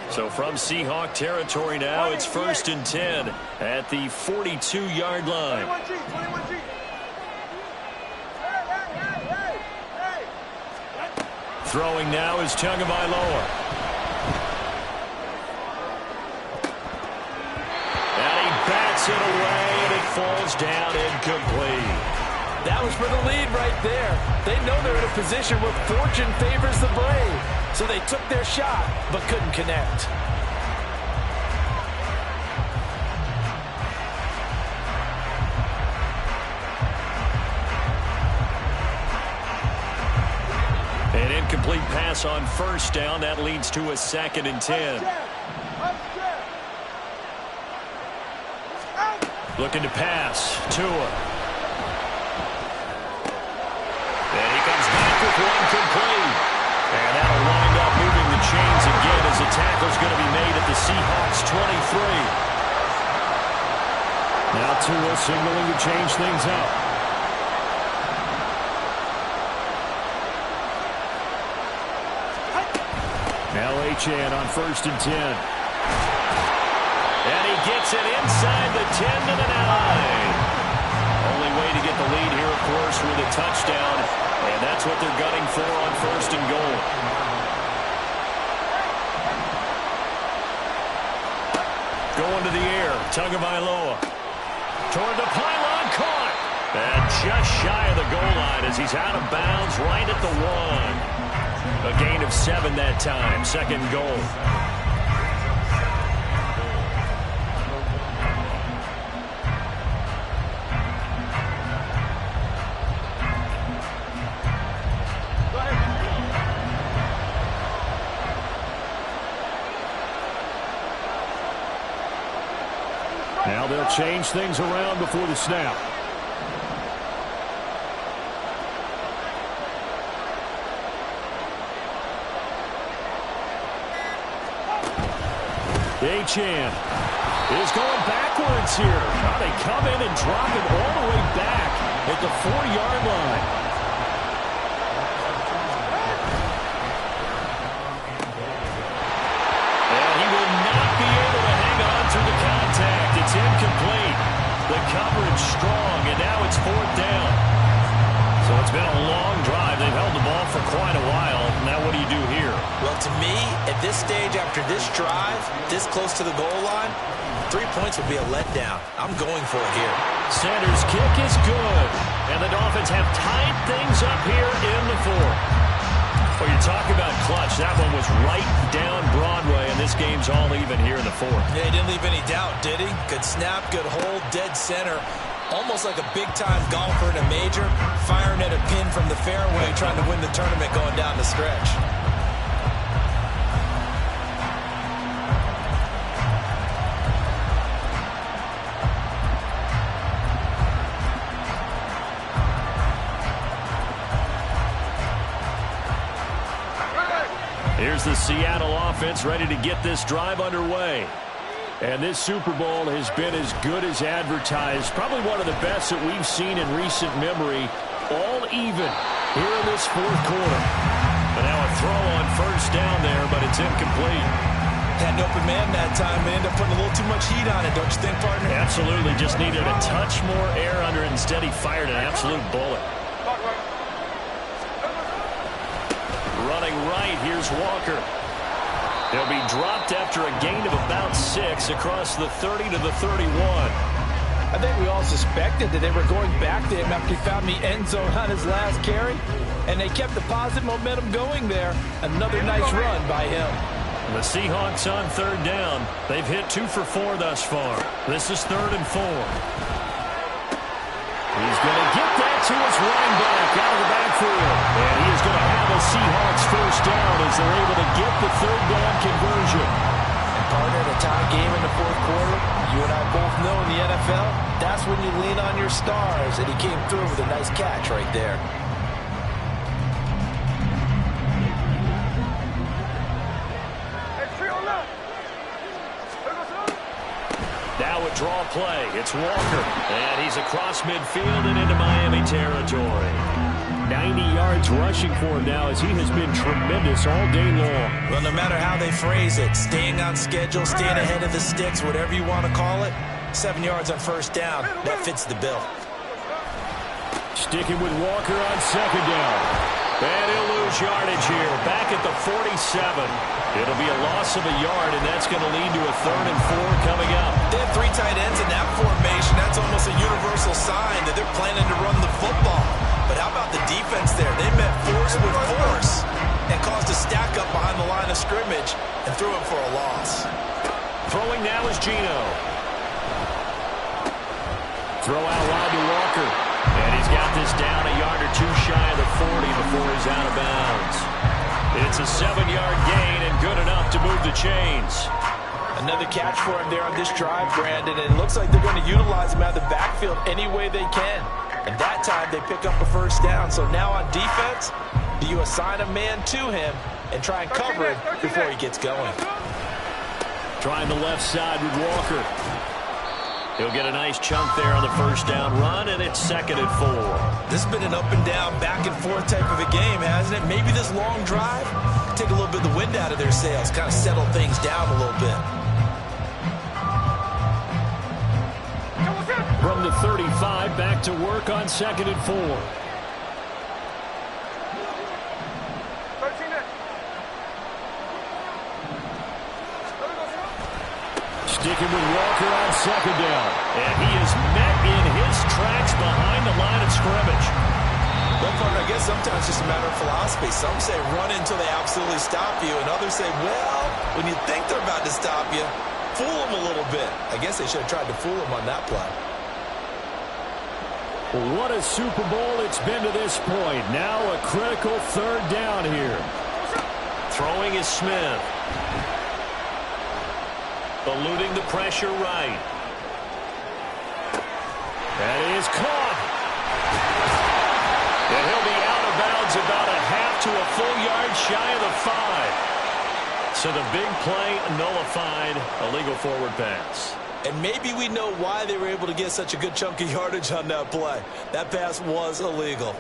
So from Seahawk territory now, it's 1st and 10 at the 42-yard line. Throwing now is Tagovailoa. And he bats it away, and it falls down incomplete. That was for the lead right there. They know they're in a position where fortune favors the brave. So they took their shot, but couldn't connect. An incomplete pass on first down. That leads to a 2nd and 10. Looking to pass. Tua. And he comes back with one complete. And that'll wind up moving the chains again as the tackle's going to be made at the Seahawks 23. Now Tua signaling to change things up. Now Achane on 1st and 10. And he gets it inside the 10 to the 9. Only way to get the lead here, of course, with a touchdown. And that's what they're gunning for on 1st and goal. Going to the air. Tagovailoa. Toward the pylon, caught. And just shy of the goal line as he's out of bounds right at the 1. A gain of 7 that time. 2nd goal. Now they'll change things around before the snap. Achane is going backwards here. Now they come in and drop it all the way back at the 4-yard line. And he will not be able to hang on through the contact. It's incomplete. The coverage strong, and now it's 4th down. So it's been a long drive. They've held the ball for quite a while. Now what do you do here? Well, to me, at this stage, after this drive, this close to the goal line, 3 points would be a letdown. I'm going for it here. Sanders' kick is good. And the Dolphins have tied things up here in the 4th. Well, you talk about clutch. That one was right down Broadway, and this game's all even here in the 4th. Yeah, he didn't leave any doubt, did he? Good snap, good hold, dead center. Almost like a big-time golfer in a major, firing at a pin from the fairway, trying to win the tournament going down the stretch. Here's the Seattle offense ready to get this drive underway. And this Super Bowl has been as good as advertised. Probably one of the best that we've seen in recent memory. All even here in this 4th quarter. But now a throw on first down there, but it's incomplete. Had an open man that time, but ended up putting a little too much heat on it, don't you think, partner? Absolutely. Just needed a touch more air under it. Instead, he fired an absolute bullet. Running right, here's Walker. They'll be dropped after a gain of about 6 across the 30 to the 31. I think we all suspected that they were going back to him after he found the end zone on his last carry, and they kept the positive momentum going there. Another nice run by him. The Seahawks on third down. They've hit 2 for 4 thus far. This is 3rd and 4. He's going to get that to his running back out of the backfield. And he is going to have a Seahawks first down as they're able to get the third down conversion. And partner, in a tie game in the fourth quarter, you and I both know in the NFL, that's when you lean on your stars. And he came through with a nice catch right there. Now a draw play. It's Walker. And he's across midfield and into Miami territory. 90 yards rushing for him now as he has been tremendous all day long. Well, no matter how they phrase it, staying on schedule, staying ahead of the sticks, whatever you want to call it, 7 yards on first down, that fits the bill. Sticking with Walker on second down. And he'll lose yardage here. Back at the 47. It'll be a loss of a yard, and that's going to lead to a 3rd and 4 coming up. They have 3 tight ends in that formation. That's almost a universal sign that they're planning to run the football. But how about the defense there? They met force with force and caused a stack up behind the line of scrimmage and threw him for a loss. Throwing now is Gino. Throw out wide to Walker. And he's got this down a yard or 2 shy of the 40 before he's out of bounds. It's a 7-yard gain and good enough to move the chains. Another catch for him there on this drive, Brandon, and it looks like they're going to utilize him out of the backfield any way they can. And that time they pick up a first down. So now on defense, do you assign a man to him and try and cover him before he gets going? Trying the left side with Walker. He'll get a nice chunk there on the first down run, and it's 2nd and 4. This has been an up and down, back and forth type of a game, hasn't it? Maybe this long drive take a little bit of the wind out of their sails, kind of settle things down a little bit. From the 35, back to work on 2nd and 4. Sticking with Walker on second down. And he is met in his tracks behind the line of scrimmage. Well, partner, I guess sometimes it's just a matter of philosophy. Some say run until they absolutely stop you, and others say, well, when you think they're about to stop you, fool them a little bit. I guess they should have tried to fool him on that play. What a Super Bowl it's been to this point. Now a critical 3rd down here. Throwing is Smith. Eluding the pressure right. That is caught. And he'll be out of bounds about a half to a full yard shy of the 5. So the big play nullified, a legal forward pass. And maybe we know why they were able to get such a good chunk of yardage on that play. That pass was illegal.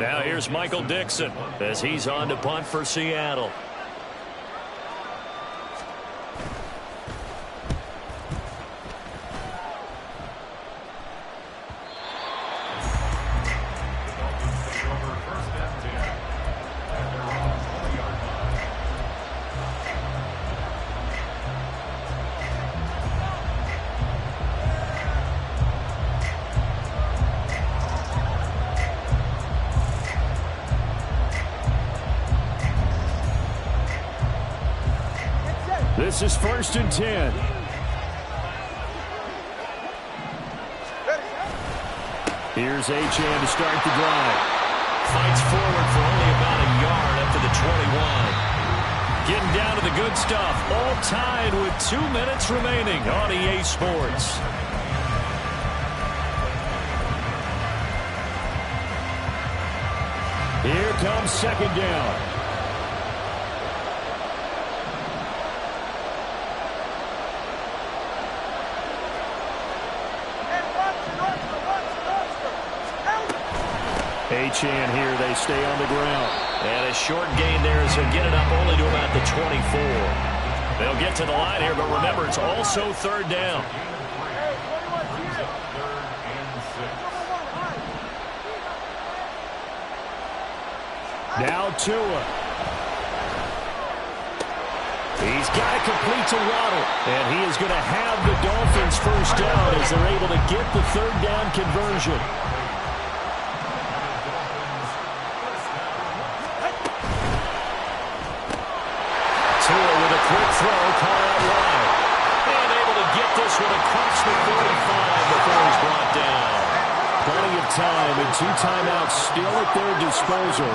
Now here's Michael Dixon as he's on to punt for Seattle. This is 1st and 10. Here's Achane to start the drive. Fights forward for only about a yard up to the 21. Getting down to the good stuff. All tied with 2 minutes remaining on EA Sports. Here comes 2nd down. Achane here, they stay on the ground. And a short gain there as he'll get it up only to about the 24. They'll get to the line here, but remember, it's also 3rd down. Now Tua. He's got it complete to Waddle. And he is going to have the Dolphins first down as they're able to get the 3rd down conversion. 2 timeouts still at their disposal.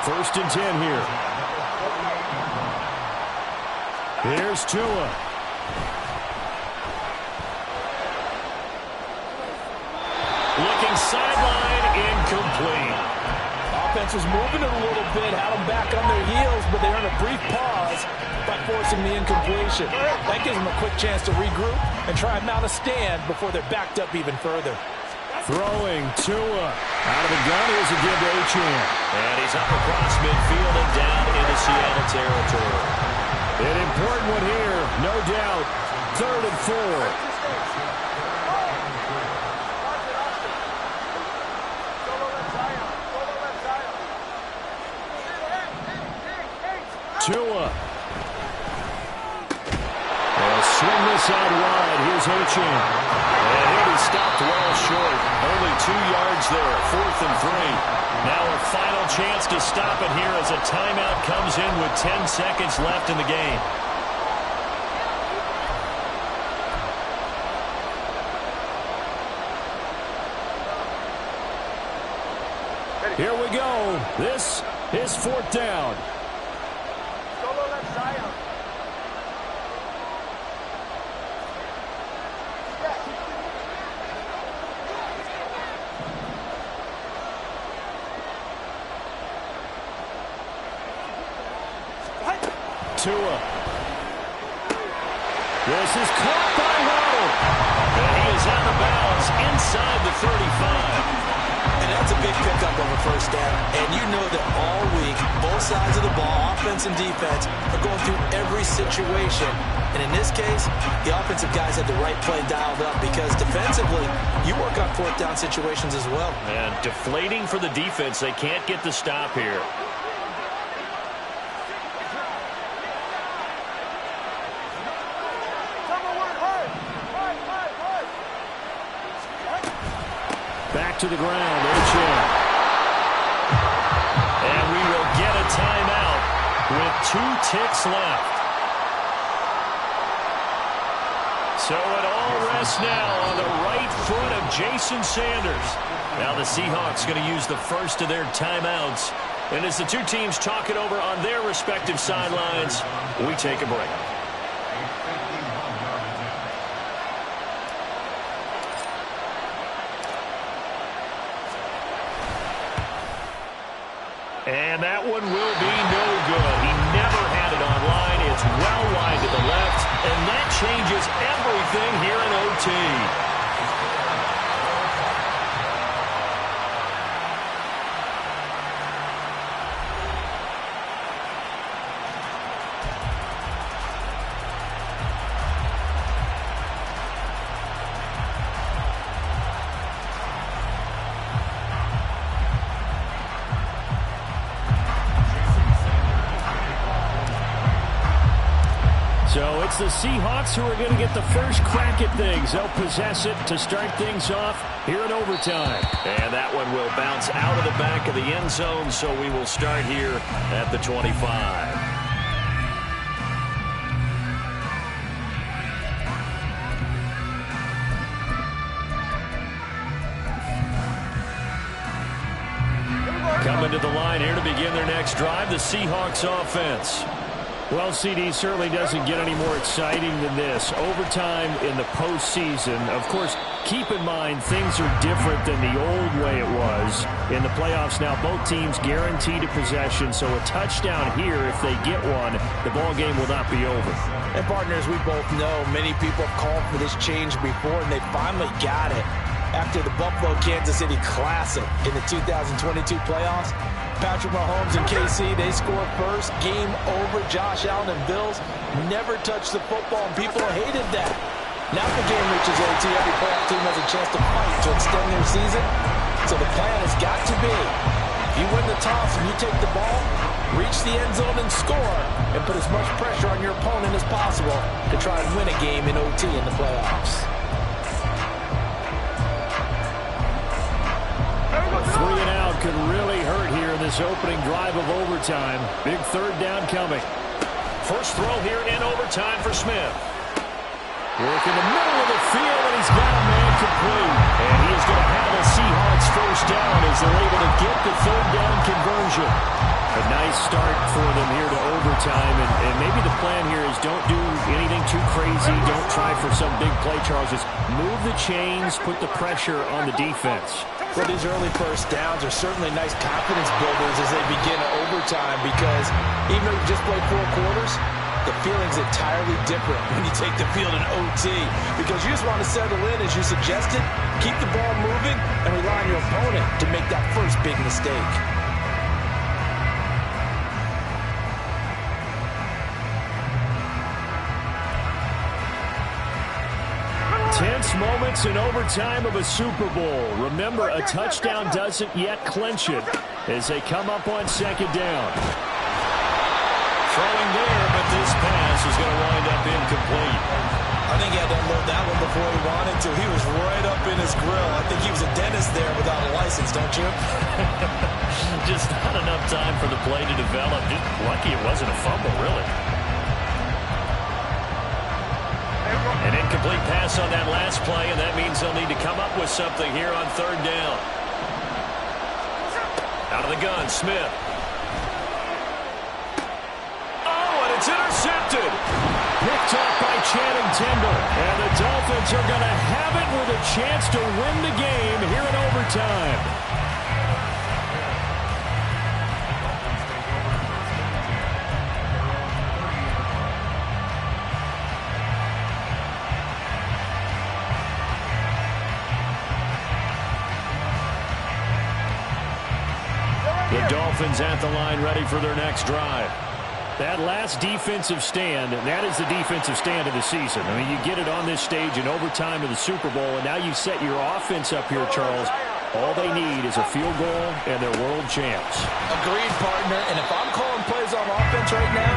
1st and 10 here. Here's Tua. Looking sideline, incomplete. Offense was moving it a little bit, had them back on their heels, but they earned a brief pause by forcing the incompletion. That gives them a quick chance to regroup and try and mount a stand before they're backed up even further. Throwing Tua. Out of the gun, here's a give to Achane. And he's up across midfield and down into Seattle territory. An important one here, no doubt. 3rd and 4. Tua. They'll swing this out wide. Here's Achane. And he'll be stopped well short. Only 2 yards there. 4th and 3. Now a final chance to stop it here as a timeout comes in with 10 seconds left in the game. Here we go. This is 4th down. Tua. This is caught by Waddle. And he is out of bounds inside the 35. And that's a big pickup of a 1st down. And you know that all week, both sides of the ball, offense and defense, are going through every situation. And in this case, the offensive guys had the right play dialed up because defensively, you work on 4th down situations as well. And deflating for the defense. They can't get the stop here. Back to the ground, Achane. And we will get a timeout with 2 ticks left. So it all rests now on the right foot of Jason Sanders. Now the Seahawks going to use the first of their timeouts. And as the 2 teams talk it over on their respective sidelines, we take a break. And that one will be no good. He never had it on line. It's well wide to the left, and that changes everything here in OT. So it's the Seahawks who are going to get the first crack at things. They'll possess it to start things off here in overtime. And that one will bounce out of the back of the end zone, so we will start here at the 25. Coming to the line here to begin their next drive, the Seahawks offense. Well, CD certainly doesn't get any more exciting than this. Overtime in the postseason. Of course, keep in mind things are different than the old way it was. In the playoffs now, both teams guaranteed a possession, so a touchdown here, if they get one, the ball game will not be over. And partners, we both know many people have called for this change before, and they finally got it. After the Buffalo-Kansas City Classic in the 2022 playoffs, Patrick Mahomes and KC, they scored first. Game over. Josh Allen and Bills never touched the football, and people hated that. Now the game reaches OT. Every playoff team has a chance to fight to extend their season. So the plan has got to be, if you win the toss and you take the ball, reach the end zone and score, and put as much pressure on your opponent as possible to try and win a game in OT in the playoffs. 3 and out could really hurt here in this opening drive of overtime. Big 3rd down coming. First throw here in overtime for Smith. Work in the middle of the field, and he's got a man complete. And he is going to have the Seahawks Dolphins first down as they're able to get the third down conversion. A nice start for them here to overtime, and maybe the plan here is don't do anything too crazy. Don't try for some big play, Charles. Just move the chains, put the pressure on the defense. Well, these early first downs are certainly nice confidence builders as they begin overtime, because even though you just played 4 quarters, the feeling's entirely different when you take the field in OT, because you just want to settle in, as you suggested, keep the ball moving, and rely on your opponent to make that first big mistake. Tense moments in overtime of a Super Bowl. Remember, a touchdown doesn't yet clinch it as they come up on second down. Throwing there, but this pass is going to wind up incomplete. I think he had to unload that one before he wanted to. He was right up in his grill. I think he was a dentist there without a license, don't you? Just not enough time for the play to develop. Just lucky it wasn't a fumble, really. An incomplete pass on that last play, and that means they'll need to come up with something here on third down. Out of the gun, Smith. Oh, and it's intercepted. Picked up by Channing Tindall. And the Dolphins are going to have it with a chance to win the game here in overtime. The Dolphins at the line, ready for their next drive. That last defensive stand, and that is the defensive stand of the season. I mean, you get it on this stage in overtime of the Super Bowl, and now you set your offense up here, Charles. All they need is a field goal, and they're world champs. Agreed, partner. And if I'm calling plays on offense right now,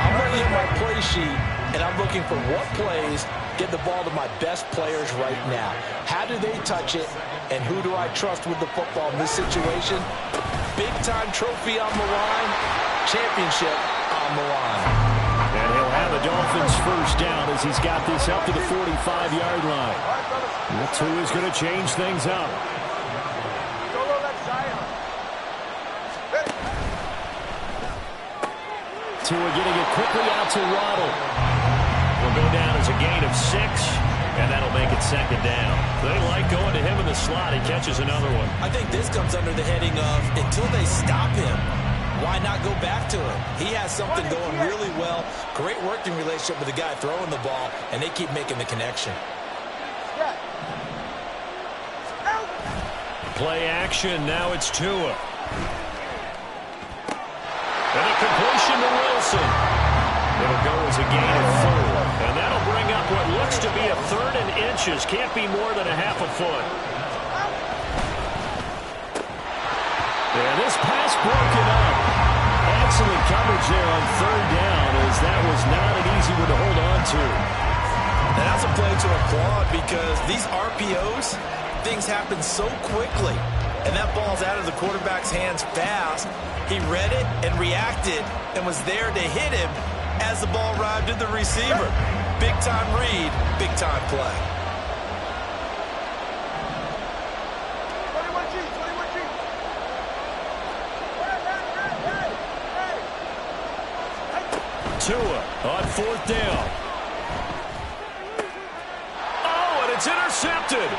I'm looking at my play sheet, and I'm looking for what plays get the ball to my best players right now. How do they touch it, and who do I trust with the football in this situation? Big-time trophy on the line, championship on the line. And he'll have a Dolphins first down as he's got this up to the 45-yard line. Tua is going to change things up. Tua getting it quickly out to Waddle. Will go down as a gain of 6. And that'll make it second down. They like going to him in the slot. He catches another one. I think this comes under the heading of, until they stop him, why not go back to him? He has something going really well. Great working relationship with the guy throwing the ball, and they keep making the connection. Play action. Now it's Tua. And a completion to Wilson. It'll go as a gain of 4. And that'll bring up what looks to be a 3rd and inches. Can't be more than a half a foot. And this pass broken up. Excellent coverage there on third down, as that was not an easy one to hold on to. And that's a play to applaud, because these RPOs, things happen so quickly. And that ball's out of the quarterback's hands fast. He read it and reacted and was there to hit him as the ball arrived at the receiver. Big-time read, big-time play. 21G. Tua on 4th down. Oh, and it's intercepted.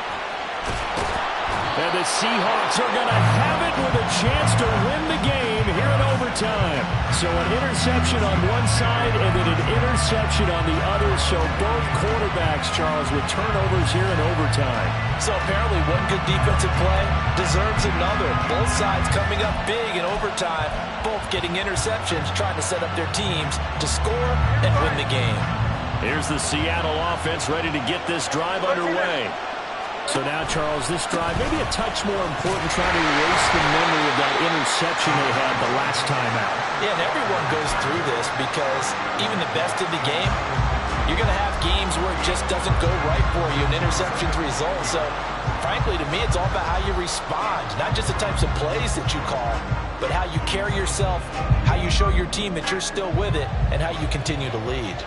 And the Seahawks are going to have it with a chance to win the game here in overtime. So an interception on one side and then an interception on the other. So both quarterbacks, Charles, with turnovers here in overtime. So apparently one good defensive play deserves another. Both sides coming up big in overtime, both getting interceptions, trying to set up their teams to score and win the game. Here's the Seattle offense ready to get this drive underway. So now, Charles, this drive maybe a touch more important, trying to erase the memory of that interception they had the last time out. Yeah, and everyone goes through this, because even the best in the game, you're going to have games where it just doesn't go right for you, and interceptions result. So, frankly, to me, it's all about how you respond, not just the types of plays that you call, but how you carry yourself, how you show your team that you're still with it, and how you continue to lead.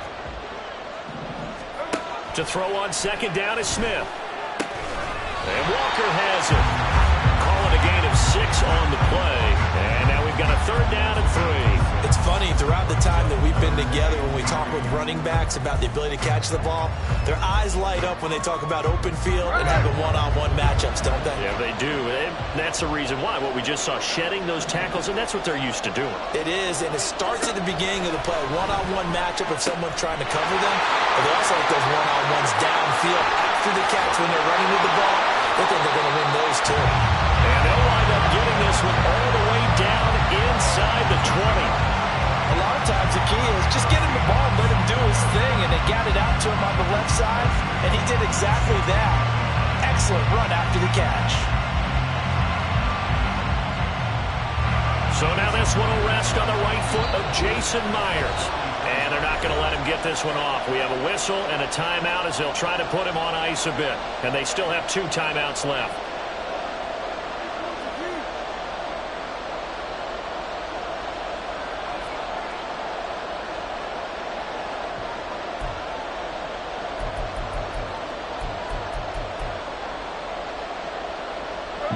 To throw on second down is Smith. And Walker has it. with a gain of 6 on the play. And now we've got a 3rd down and 3. It's funny, throughout the time that we've been together, when we talk with running backs about the ability to catch the ball, their eyes light up when they talk about open field and having one-on-one matchups, don't they? Yeah, they do. And that's the reason why. What we just saw, shedding those tackles, and that's what they're used to doing. It is, and it starts at the beginning of the play. One-on-one matchup if someone's trying to cover them, but they also like those one-on-ones downfield after the catch when they're running with the ball. They think they're going to win those too. And they'll wind up getting this one all the way down inside the 20. A lot of times the key is just get him the ball and let him do his thing, and they got it out to him on the left side, and he did exactly that. Excellent run after the catch. So now this one will rest on the right foot of Jason Myers. And they're not going to let him get this one off. We have a whistle and a timeout as they'll try to put him on ice a bit. And they still have 2 timeouts left.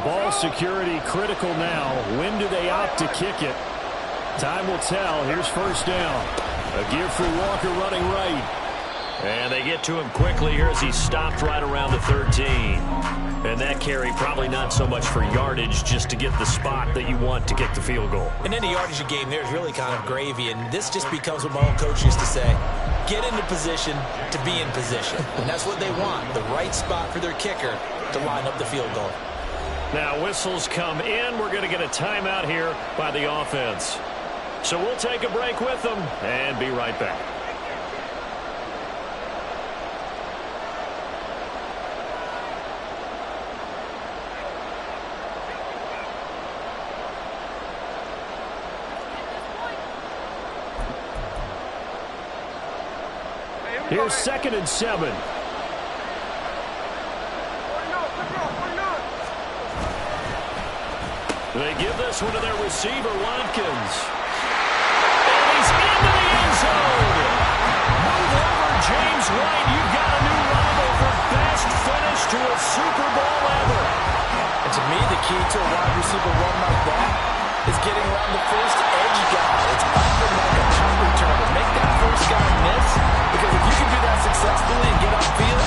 Ball security critical now. When do they opt to kick it? Time will tell. Here's 1st down. A give for Walker running right. And they get to him quickly here as he stopped right around the 13. And that carry probably not so much for yardage, just to get the spot that you want to kick the field goal. And any yardage game there is really kind of gravy, and this just becomes what my old coach used to say. Get into position to be in position. And that's what they want, the right spot for their kicker to line up the field goal. Now whistles come in. We're going to get a timeout here by the offense. So we'll take a break with them and be right back. Here's 2nd and 7. They give this one to their receiver, Watkins. And he's into the end zone. Move over, James White. You've got a new rival for best finish to a Super Bowl ever. And to me, the key to a wide receiver run like that is getting around the first edge guy. It's often like a punt returner. Make that first guy miss, because if you can do that successfully and get upfield,